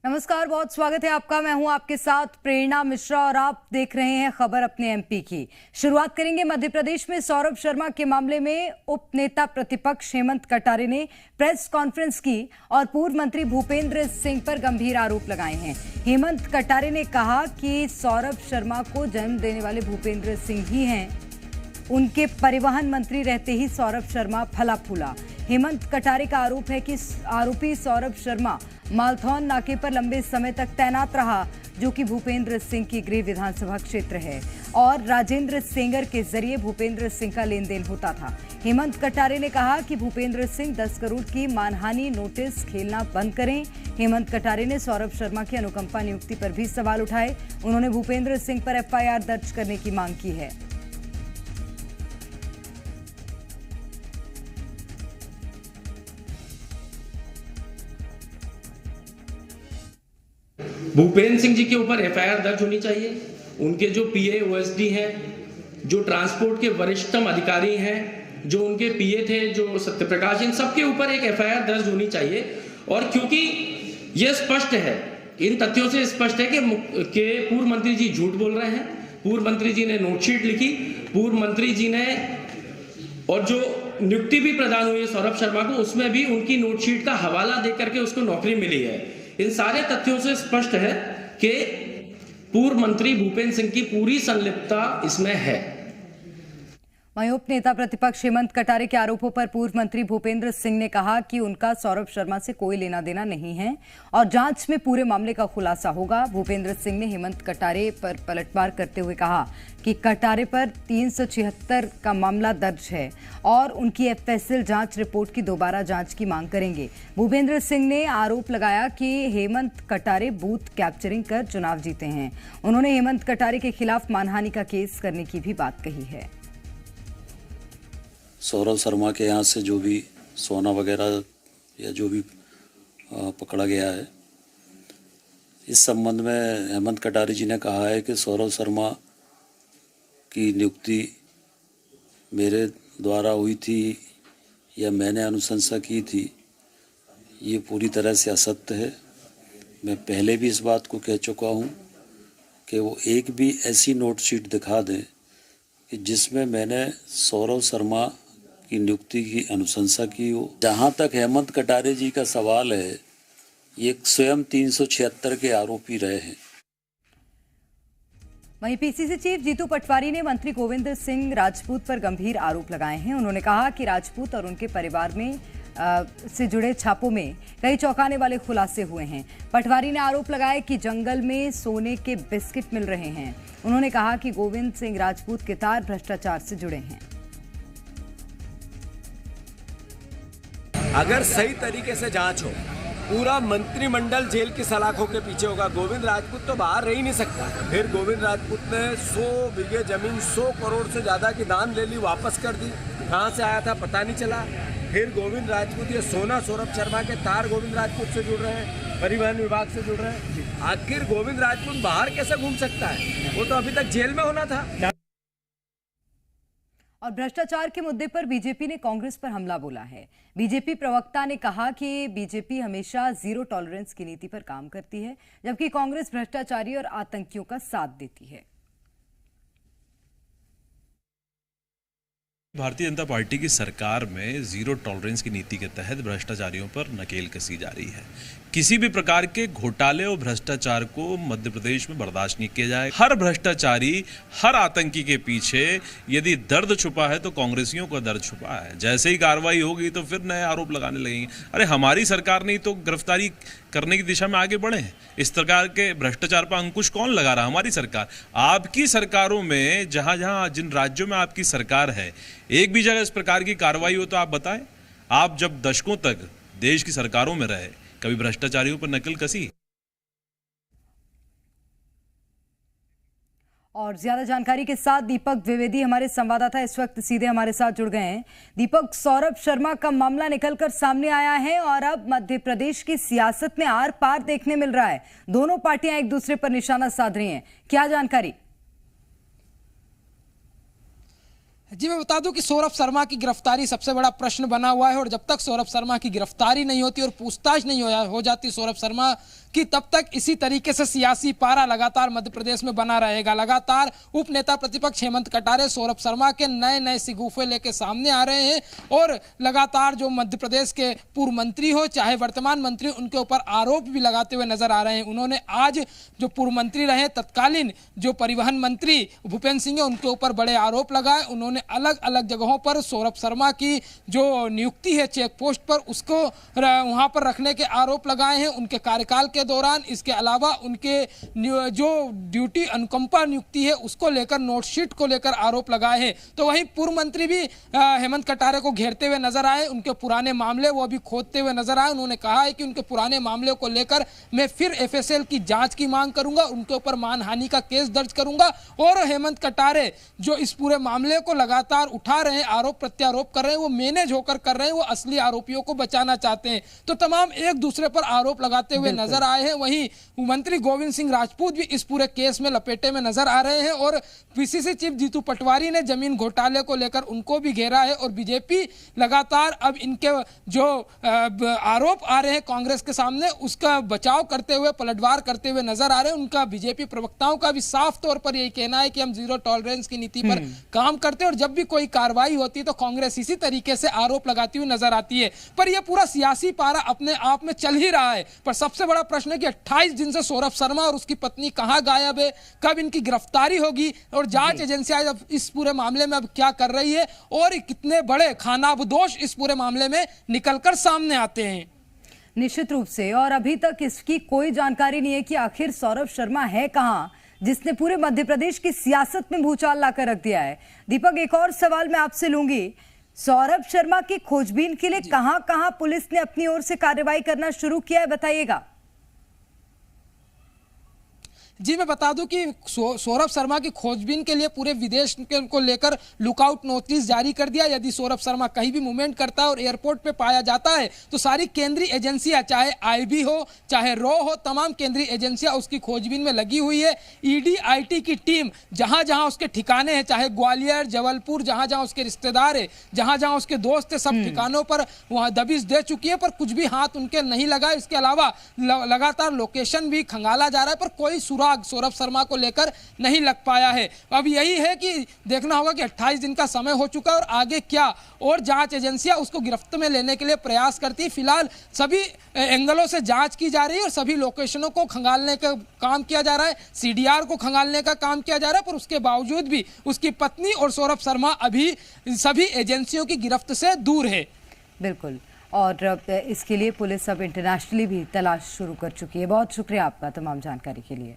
नमस्कार, बहुत स्वागत है आपका। मैं हूं आपके साथ प्रेरणा मिश्रा और आप देख रहे हैं खबर अपने एमपी की। शुरुआत करेंगे मध्य प्रदेश में सौरभ शर्मा के मामले में उप नेता प्रतिपक्ष हेमंत कटारे ने प्रेस कॉन्फ्रेंस की और पूर्व मंत्री भूपेंद्र सिंह पर गंभीर आरोप लगाए हैं। हेमंत कटारे ने कहा कि सौरभ शर्मा को जन्म देने वाले भूपेंद्र सिंह ही हैं। उनके परिवहन मंत्री रहते ही सौरभ शर्मा फला फूला। हेमंत कटारे का आरोप है कि आरोपी सौरभ शर्मा मालथौन नाके पर लंबे समय तक तैनात रहा, जो कि भूपेंद्र सिंह की गृह विधानसभा क्षेत्र है, और राजेंद्र सेंगर के जरिए भूपेंद्र सिंह का लेन देन होता था। हेमंत कटारे ने कहा कि भूपेंद्र सिंह 10 करोड़ की मानहानि नोटिस खेलना बंद करें। हेमंत कटारे ने सौरभ शर्मा की अनुकंपा नियुक्ति पर भी सवाल उठाए। उन्होंने भूपेंद्र सिंह पर एफआईआर दर्ज करने की मांग की है। भूपेंद्र सिंह जी के ऊपर एफआईआर दर्ज होनी चाहिए। उनके जो पीए ओएसडी हैं, जो ट्रांसपोर्ट के वरिष्ठतम अधिकारी हैं, जो उनके पीए थे, जो सत्यप्रकाश, इन सबके ऊपर एक एफआईआर दर्ज होनी चाहिए। और क्योंकि यह स्पष्ट है, इन तथ्यों से स्पष्ट है कि पूर्व मंत्री जी झूठ बोल रहे हैं। पूर्व मंत्री जी ने नोटशीट लिखी, पूर्व मंत्री जी ने, और जो नियुक्ति भी प्रदान हुई है सौरभ शर्मा को, उसमें भी उनकी नोटशीट का हवाला देकर के उसको नौकरी मिली है। इन सारे तथ्यों से स्पष्ट है कि पूर्व मंत्री भूपेंद्र सिंह की पूरी संलिप्तता इसमें है। वहीं उप नेता प्रतिपक्ष हेमंत कटारे के आरोपों पर पूर्व मंत्री भूपेंद्र सिंह ने कहा कि उनका सौरभ शर्मा से कोई लेना देना नहीं है और जांच में पूरे मामले का खुलासा होगा। भूपेंद्र सिंह ने हेमंत कटारे पर पलटवार करते हुए कहा कि कटारे पर 376 का मामला दर्ज है और उनकी एफएसएल जांच रिपोर्ट की दोबारा जांच की मांग करेंगे। भूपेंद्र सिंह ने आरोप लगाया कि हेमंत कटारे बूथ कैप्चरिंग कर चुनाव जीते हैं। उन्होंने हेमंत कटारे के खिलाफ मानहानि का केस करने की भी बात कही है। सौरभ शर्मा के यहाँ से जो भी सोना वगैरह या जो भी पकड़ा गया है, इस संबंध में हेमंत कटारे जी ने कहा है कि सौरभ शर्मा की नियुक्ति मेरे द्वारा हुई थी या मैंने अनुशंसा की थी, ये पूरी तरह से असत्य है। मैं पहले भी इस बात को कह चुका हूँ कि वो एक भी ऐसी नोटशीट दिखा दें कि जिसमें मैंने सौरभ शर्मा की नियुक्ति की अनुशंसा की हो। जहाँ तक हेमंत कटारे जी का सवाल है, ये स्वयं 376 के आरोपी रहे हैं। वहीं पीसीसी चीफ जीतू पटवारी ने मंत्री गोविंद सिंह राजपूत पर गंभीर आरोप लगाए हैं। उन्होंने कहा कि राजपूत और उनके परिवार में से जुड़े छापों में कई चौंकाने वाले खुलासे हुए हैं। पटवारी ने आरोप लगाया कि जंगल में सोने के बिस्किट मिल रहे हैं। उन्होंने कहा कि गोविंद सिंह राजपूत के तार भ्रष्टाचार से जुड़े हैं। अगर सही तरीके से जांच हो, पूरा मंत्रिमंडल जेल की सलाखों के पीछे होगा। गोविंद राजपूत तो बाहर रह ही नहीं सकता। फिर गोविंद राजपूत ने 100 बीघे जमीन 100 करोड़ से ज्यादा की दान ले ली, वापस कर दी। कहाँ से आया था पता नहीं चला। फिर गोविंद राजपूत, ये सोना सौरभ शर्मा के तार गोविंद राजपूत से जुड़ रहे हैं, परिवहन विभाग से जुड़ रहे हैं। आखिर गोविंद राजपूत बाहर कैसे घूम सकता है? वो तो अभी तक जेल में होना था। और भ्रष्टाचार के मुद्दे पर बीजेपी ने कांग्रेस पर हमला बोला है। बीजेपी प्रवक्ता ने कहा कि बीजेपी हमेशा जीरो टॉलरेंस की नीति पर काम करती है, जबकि कांग्रेस भ्रष्टाचारी और आतंकियों का साथ देती है। भारतीय जनता पार्टी की सरकार में जीरो टॉलरेंस की नीति के तहत भ्रष्टाचारियों पर नकेल कसी जा रही है। किसी भी प्रकार के घोटाले और भ्रष्टाचार को मध्य प्रदेश में बर्दाश्त नहीं किया जाएगा। हर भ्रष्टाचारी, हर आतंकी के पीछे यदि दर्द छुपा है तो कांग्रेसियों का दर्द छुपा है। जैसे ही कार्रवाई होगी तो फिर नए आरोप लगाने लगेंगे। अरे हमारी सरकार नहीं तो गिरफ्तारी करने की दिशा में आगे बढ़े हैं। इस प्रकार के भ्रष्टाचार पर अंकुश कौन लगा रहा? हमारी सरकार। आपकी सरकारों में जहां जिन राज्यों में आपकी सरकार है, एक भी जगह इस प्रकार की कार्रवाई हो तो आप बताएं। आप जब दशकों तक देश की सरकारों में रहे, कभी भ्रष्टाचारियों पर नकल कसी? और ज्यादा जानकारी के साथ दीपक द्विवेदी हमारे संवाददाता इस वक्त सीधे हमारे साथ जुड़ गए हैं। दीपक, सौरभ शर्मा का मामला निकलकर सामने आया है और अब मध्य प्रदेश की सियासत में आर पार देखने मिल रहा है। दोनों पार्टियां एक दूसरे पर निशाना साध रही हैं, क्या जानकारी? जी मैं बता दूं कि सौरभ शर्मा की गिरफ्तारी सबसे बड़ा प्रश्न बना हुआ है और जब तक सौरभ शर्मा की गिरफ्तारी नहीं होती और पूछताछ नहीं हो जाती सौरभ शर्मा कि तब तक इसी तरीके से सियासी पारा लगातार मध्य प्रदेश में बना रहेगा। लगातार उपनेता प्रतिपक्ष हेमंत कटारे सौरभ शर्मा के नए नए सिगूफे लेके सामने आ रहे हैं और लगातार जो मध्य प्रदेश के पूर्व मंत्री हो चाहे वर्तमान मंत्री, उनके ऊपर आरोप भी लगाते हुए नजर आ रहे हैं। उन्होंने आज जो पूर्व मंत्री रहे तत्कालीन जो परिवहन मंत्री भूपेंद्र सिंह है उनके ऊपर बड़े आरोप लगाए। उन्होंने अलग अलग जगहों पर सौरभ शर्मा की जो नियुक्ति है चेक पोस्ट पर उसको वहां पर रखने के आरोप लगाए हैं उनके कार्यकाल के दौरान। इसके अलावा उनके जो ड्यूटी अनुकंपा नियुक्ति है उसको लेकर, नोटशीट को लेकर आरोप लगाए हैं। तो वहीं पूर्व मंत्री भी हेमंत कटारे को घेरते हुए नजर आए, उनके पुराने मामले वो भी खोदते हुए नजर आए। उन्होंने कहा है कि उनके पुराने मामले को लेकर मैं फिर एफएसएल की जांच की मांग करूंगा, उनके ऊपर मानहानि का केस दर्ज करूंगा। और हेमंत कटारे जो इस पूरे मामले को लगातार उठा रहे हैं, आरोप प्रत्यारोप कर रहे हैं, वो मैनेज होकर कर रहे हैं, वो असली आरोपियों को बचाना चाहते हैं। तो तमाम एक दूसरे पर आरोप लगाते हुए नजर आए हैं। वहीं मंत्री गोविंद सिंह राजपूत भी इस पूरे केस में लपेटे में नजर आ रहे हैं और पीसीसी चीफ जीतू पटवारी ने जमीन घोटाले को लेकर उनको भी घेरा है। और बीजेपी लगातार अब इनके जो आरोप आ रहे हैं कांग्रेस के सामने उसका बचाव करते हुए, पलटवार करते हुए नजर आ रहे हैं। उनका बीजेपी प्रवक्ताओं का भी साफ तौर पर यही कहना है कि हम जीरो टॉलरेंस की नीति पर काम करते हैं और जब भी कोई कार्रवाई होती है तो कांग्रेस इसी तरीके से आरोप लगाती हुई नजर आती है। पर यह पूरा सियासी पारा अपने आप में चल ही रहा है। पर सबसे बड़ा प्रश्न है कि 28 दिन से सौरभ शर्मा और उसकी पत्नी कहां गायब है, कब इनकी गिरफ्तारी होगी और जांच एजेंसियां अब इस पूरे मामले में अब क्या कर रही है और कितने बड़े खानाबदोश इस पूरे मामले में निकलकर सामने आते हैं। निश्चित रूप से, और अभी तक इसकी कोई जानकारी नहीं है कि आखिर सौरभ शर्मा है कहां जिसने पूरे मध्य प्रदेश की सियासत में भूचाल लाकर रख दिया है। दीपक, एक और सवाल मैं आपसे लूंगी, सौरभ शर्मा की खोजबीन के लिए कहां कहां पुलिस ने अपनी ओर से कार्रवाई करना शुरू किया है, बताइएगा। जी मैं बता दूं कि सौरभ शर्मा की खोजबीन के लिए पूरे विदेश को लेकर लुकआउट नोटिस जारी कर दिया। यदि सौरभ शर्मा कहीं भी मूवमेंट करता है और एयरपोर्ट पे पाया जाता है तो सारी केंद्रीय एजेंसियां, चाहे आईबी हो चाहे रॉ हो, तमाम केंद्रीय एजेंसियां उसकी खोजबीन में लगी हुई है। ईडी आईटी की टीम जहां जहां उसके ठिकाने हैं, चाहे ग्वालियर, जबलपुर, जहां जहां उसके रिश्तेदार है, जहां जहां उसके दोस्त है, सब ठिकानों पर वहां दबिश दे चुकी है, पर कुछ भी हाथ उनके नहीं लगा। इसके अलावा लगातार लोकेशन भी खंगाला जा रहा है पर कोई सुराग सौरभ शर्मा को लेकर नहीं लग पाया है। अब यही है कि देखना होगा कि 28 दिन का समय हो चुका है और आगे क्या और जांच एजेंसियां उसको गिरफ्त में लेने के लिए प्रयास करती है। फिलहाल सभी एंगलों से जांच की जा रही है और सभी लोकेशनों को खंगालने का काम किया जा रहा है, सीडीआर को खंगालने का काम किया जा रहा है, पर उसके बावजूद भी उसकी पत्नी और सौरभ शर्मा अभी सभी एजेंसियों की गिरफ्त से दूर है। बिल्कुल, और इसके लिए पुलिस अब इंटरनेशनली भी तलाश शुरू कर चुकी है। बहुत शुक्रिया आपका तमाम जानकारी के लिए।